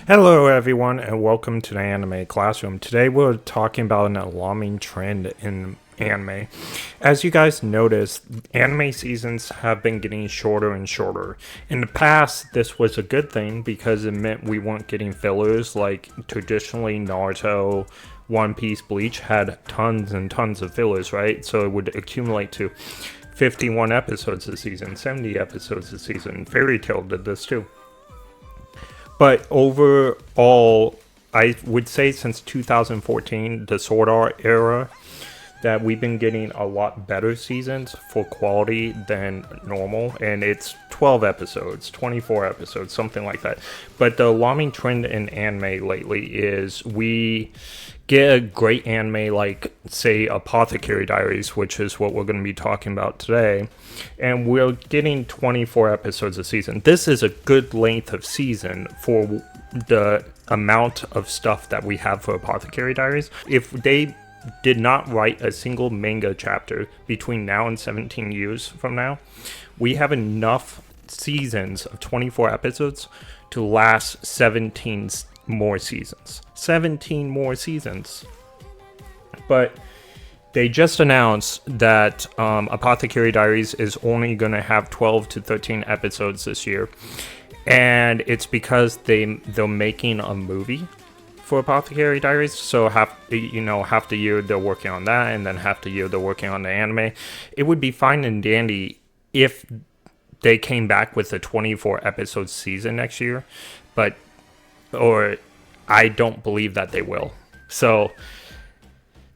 Hello, everyone, and welcome to the Anime Classroom. Today, we're talking about an alarming trend in anime. As you guys noticed, anime seasons have been getting shorter and shorter. In the past, this was a good thing because it meant we weren't getting fillers like traditionally Naruto, One Piece, Bleach had tons and tons of fillers, right? So it would accumulate to 51 episodes a season, 70 episodes a season. Fairy Tail did this too. But overall, I would say since 2014, the Sword Art era, that we've been getting a lot better seasons for quality than normal. And it's 12 episodes, 24 episodes, something like that. But the alarming trend in anime lately is we get a great anime like, say, Apothecary Diaries, which is what we're going to be talking about today, and we're getting 24 episodes a season. This is a good length of season for the amount of stuff that we have for Apothecary Diaries. If they did not write a single manga chapter between now and 17 years from now, we have enough seasons of 24 episodes to last 17 more seasons. 17 more seasons. But they just announced that Apothecary Diaries is only going to have 12 to 13 episodes this year. And it's because they're making a movie for Apothecary Diaries. So half the year they're working on that, and then half the year they're working on the anime. It would be fine and dandy if they came back with a 24 episode season next year, or I don't believe that they will. So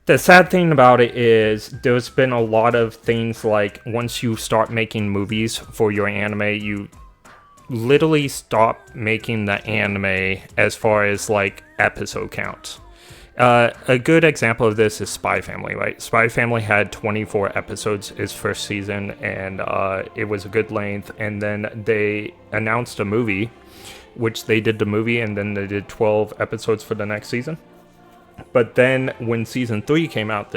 the sad thing about it is there's been a lot of things like once you start making movies for your anime, you literally stop making the anime as far as like episode counts. A good example of this is Spy Family, right? Spy Family had 24 episodes its first season, and it was a good length. And then they announced a movie, which they did the movie, and then they did 12 episodes for the next season. But then when season 3 came out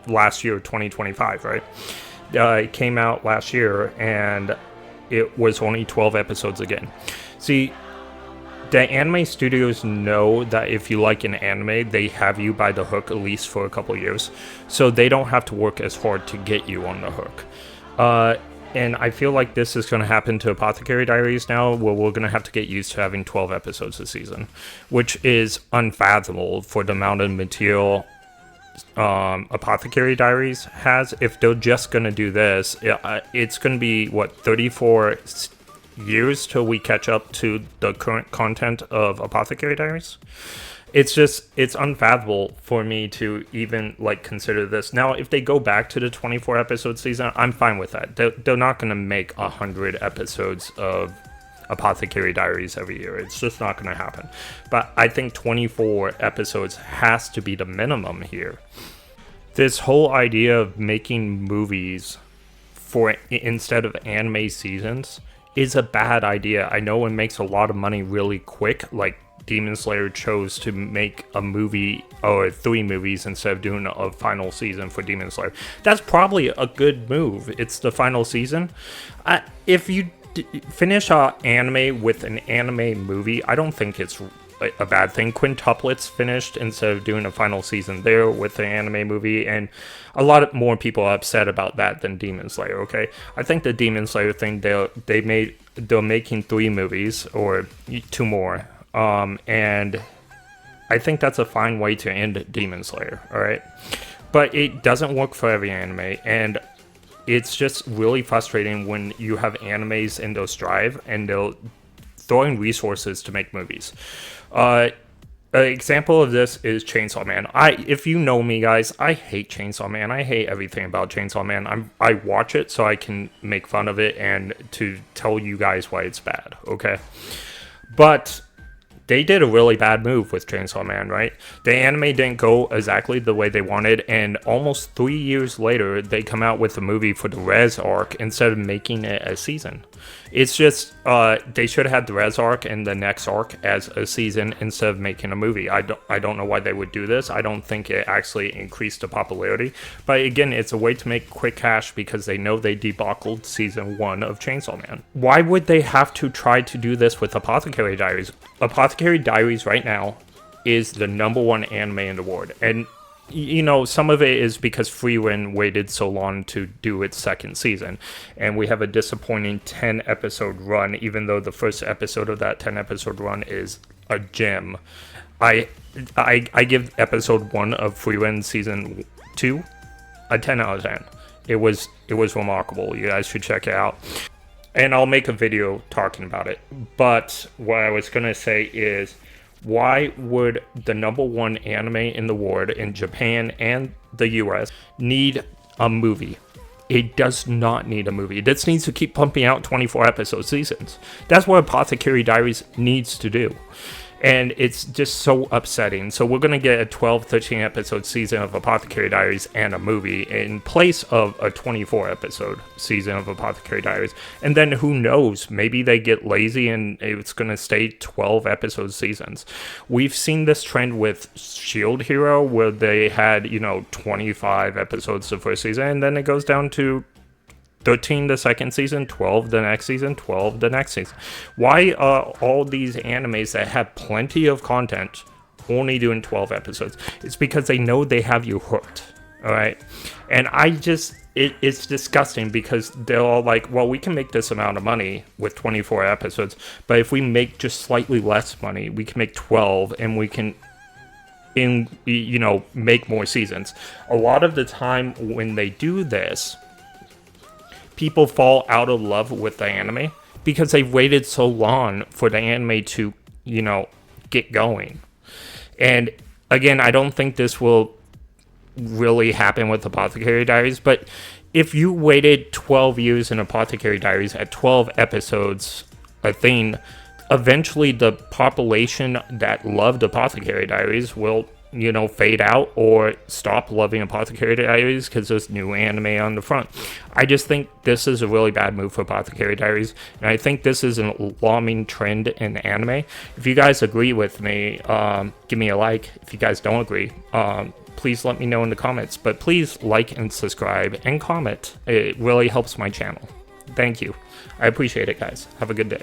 last year, 2025, right? It came out last year, and it was only 12 episodes again. See, the anime studios know that if you like an anime, they have you by the hook at least for a couple years. So they don't have to work as hard to get you on the hook. And I feel like this is going to happen to Apothecary Diaries now, where we're going to have to get used to having 12 episodes a season, which is unfathomable for the amount of material Apothecary Diaries has. If they're just going to do this, it's going to be, 34 years till we catch up to the current content of Apothecary Diaries. It's unfathomable for me to even consider this. Now, if they go back to the 24 episode season, I'm fine with that. They're not going to make 100 episodes of Apothecary Diaries every year. It's just not going to happen. But I think 24 episodes has to be the minimum here. This whole idea of making movies instead of anime seasons is a bad idea. I know it makes a lot of money really quick, like Demon Slayer chose to make a movie or 3 movies instead of doing a final season for Demon Slayer. That's probably a good move. It's the final season. If you finish an anime with an anime movie, I don't think it's a bad thing. Quintuplets finished instead of doing a final season there with the anime movie, and a lot more people are upset about that than Demon Slayer. Okay, I think the Demon Slayer thing, they're making 3 movies or 2 more. And I think that's a fine way to end Demon Slayer, alright? But it doesn't work for every anime, and it's just really frustrating when you have animes in those drive, and they'll throw in resources to make movies. An example of this is Chainsaw Man. If you know me, guys, I hate Chainsaw Man. I hate everything about Chainsaw Man. I watch it so I can make fun of it and to tell you guys why it's bad, okay? But they did a really bad move with Chainsaw Man, right? The anime didn't go exactly the way they wanted, and almost 3 years later, they come out with a movie for the Res arc instead of making it a season. It's just, they should have had the Res arc and the next arc as a season instead of making a movie. I don't know why they would do this. I don't think it actually increased the popularity. But again, it's a way to make quick cash because they know they debacled season 1 of Chainsaw Man. Why would they have to try to do this with Apothecary Diaries? Apothecary Apothecary Diaries right now is the #1 anime in the world. And, you know, some of it is because Freewind waited so long to do its second season. And we have a disappointing 10-episode run, even though the first episode of that 10-episode run is a gem. I give episode 1 of Freewind season 2 a 10 out of 10. It was remarkable. You guys should check it out. And I'll make a video talking about it. But what I was going to say is, why would the #1 anime in the world, in Japan and the US, need a movie? It does not need a movie. It just needs to keep pumping out 24-episode seasons. That's what Apothecary Diaries needs to do. And it's just so upsetting. So we're going to get a 12, 13-episode season of Apothecary Diaries and a movie in place of a 24-episode season of Apothecary Diaries. And then who knows? Maybe they get lazy and it's going to stay 12-episode seasons. We've seen this trend with Shield Hero, where they had, 25 episodes the first season, and then it goes down to 13 the second season, 12 the next season, 12 the next season. Why are all these animes that have plenty of content only doing 12 episodes? It's because they know they have you hooked, all right? And it's disgusting, because they're all like, well, we can make this amount of money with 24 episodes, but if we make just slightly less money, we can make 12, and we can make more seasons. A lot of the time when they do this, people fall out of love with the anime because they've waited so long for the anime to, get going. And again, I don't think this will really happen with Apothecary Diaries, but if you waited 12 years in Apothecary Diaries at 12 episodes a thing, eventually the population that loved Apothecary Diaries will fade out or stop loving Apothecary Diaries because there's new anime on the front. I just think this is a really bad move for Apothecary Diaries, and I think this is an alarming trend in anime. If you guys agree with me, give me a like. If you guys don't agree, please let me know in the comments. But please like and subscribe and comment. It really helps my channel. Thank you. I appreciate it, guys. Have a good day.